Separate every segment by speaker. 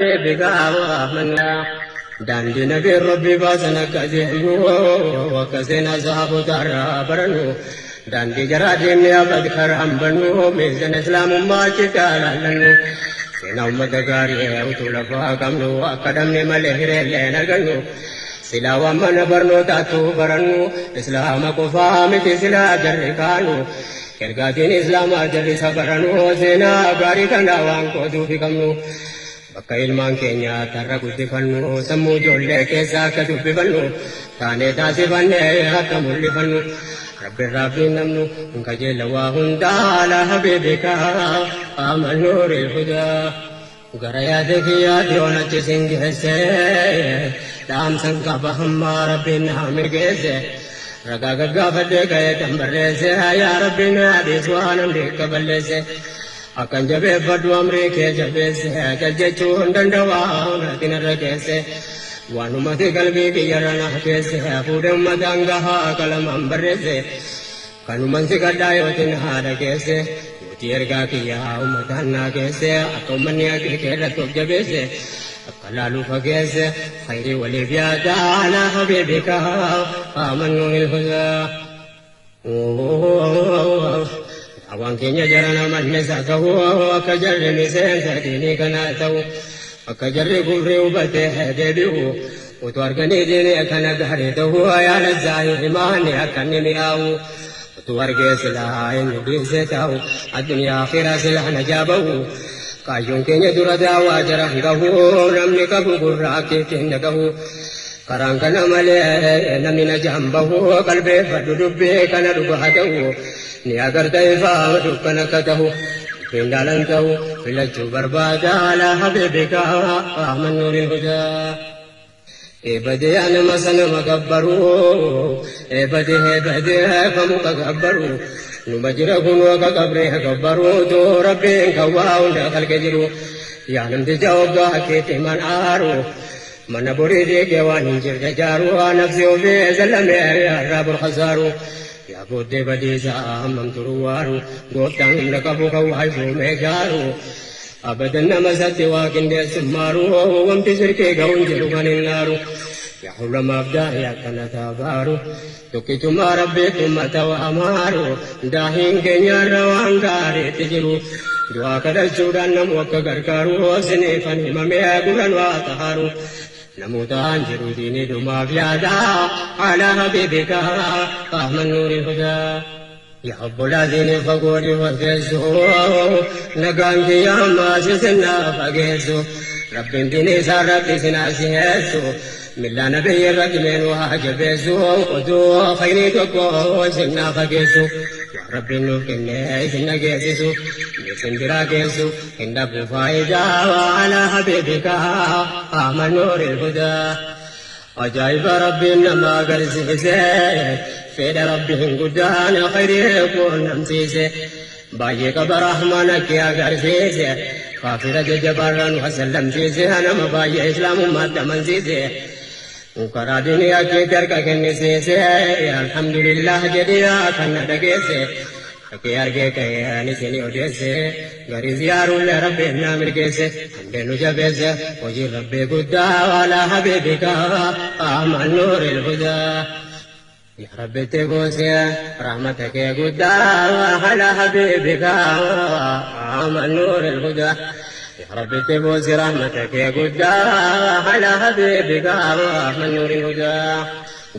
Speaker 1: بقاوة منا داندي نبي ربي باسنا كزينو وكزينا زهبو تارا برنو داندي جرادين يا بدخر أمبنو ميزن إسلام ما چكالا لنو سينا أمت غاري وطولفا كمنو أقدم ملهر لنا غنو سلا ومن برنو تاتو برنو إسلام كفامت سلا جركانو كرغاتين إسلام جري سبرنو سينا غاري كنا وانكو دوفي كمنو bakka ilmaan keenya tarra guddifannu sammuu ijoollee keessaa akka dubbifannu taanee taasifannee akka mul'ifannu rabbirraa fiinnamnu kajeella waa hundaa ala habiibika aaman nuuril hudaa gara yaade kiyyaatti oonachi sin geesse dhaamsan qaba hammaa rabbiin naa mirgeesse ragaa gaggaafadhee ka'ee kan barreesse yaa rabbiin hadiis waan hamdee balleesse akan jabeeffadhu amrii kee jabeesse jajjachuun danda'aa unatiin irra keesse waanumati qalbii kiyyarra na keesse fuudhee ummataan gahaa qalamaan barreesse kanuman si gadhaa yootiin haadha keesse yooti ergaa kiyyaa ummataan naa keesse akka ummanni akil keerratti of jabeesse akka laaluu fageesse khayrii waliif yaada ala habiibika aamannuu ilhudaa awaan keenya jarana mannisa ta'u akka jarri miseensa diinii kanaa ta'u akka jarri gurri hubatee deebi'u utuu arganii diinii kana gaarii ta'u yaala zaahii himaanni akka inni mi'aawu utuu argee silaa inni dhiisee ta'u addunyaa akhiraa silaa najaa ba'u kaayyoon keenya dura daawaa jara gahu namni qabu gurraa akkiitiin dhagahu karaan kana malee namni najaan bahu qalbeeffadhu dubbii kana dhugaa ta'u ni agar taifaa dukkana katahu pindalan tahu filachuu barbaada ala habiibika aaman nuuril hudaa ebade anama sanama gabbaru ebade kamuka gabbaru numa jira kunoo ka qabree gabbaru too rabbiin kawwaa hunda kalqe jiru yaa namti jawabaa keetti man aaru mana borii deegee waan hin jirre jaaru nafsi ofii zallamee irraa burkhasaaru yaa booddee badiisaa hammam turuwaaru gooftaan humna qabu kan waayifuu meegaaru abadan nama satti waa qindeessummaaru wamti sirkee ga'uun jedhu kan hin naaru yaa hulamaaf daahii akkana taabaaru tokkichummaa rabbeetumma ta'u amaaru daahiin keenyaarra waan gaariitti jiru du'aa kadhachuudhaan namu akka gargaaru siniifan himamee guran waa tahaaru نموتان جرودين دماء فيادا على حبيبك aaman nuuril hudaa يا رب الذين فقولي وفيسو نقام قياما سسنا فقيسو رب ديني سار ربي سناسيسو من لا نبي الرجمين وحاجبيسو قدو خيري تقو سنا فقيسو يا رب نوكني سنا قيسو سندرا كيسو إن أبو فايدا وعلى حبيبك aaman nuuril hudaa عجائب ربي إنما قرسيسي فيد ربي قدان خيري يكون نمسيسي بايك برحمنك يا قرسيسي خافر جبرا وسلم سيسي أنا مبايا إسلام ما تمنسيسي وكرا دنيا كترك كنسيسي الحمد لله جديا كان دقيسي Aki arge kaya ni sini odese, gari ziarul Rabbi namir kese, andenu jabese, oji Rabbi Buddha wala habibika, aaman nuuril hudaa. Ya Rabbi tegose, rahmatake Buddha wala habibika, aaman nuuril hudaa. Ya Rabbi tegose, rahmatake Buddha wala habibika, aaman nuuril hudaa.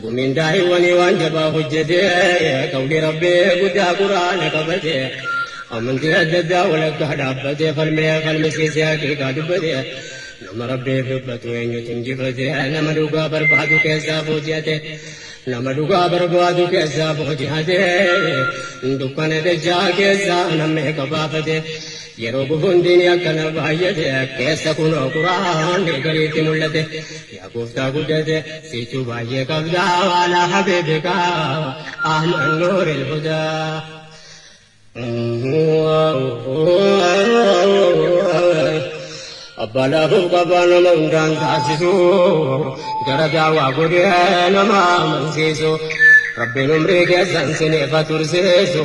Speaker 1: قمين داهي واني وانجبا حجتي قولي ربي قد قرآن قبتي أمن تهدد ولك هدابتي فالمسيسي حقيقة دبتي نما ربي فبتو إن يتنجفتي نما دوغا بربادو كيسا فوجيتي نما دوغا بربادو كيسا فوجيتي دكان دجا كيسا نمي قبافتي yeroo gufuun diinii akkana baay'ate keessa kunoo quraan gariitti mul'ate yaa gooftaa guddate sichuu baay'ee qabdaa waala habiibika aaman nuuril hudaa abbaa laafuuf qabaa nama hundaan taasisu gara daawaa godhee nama amansiisu rabbiin umrii keessan sineefa tursiisu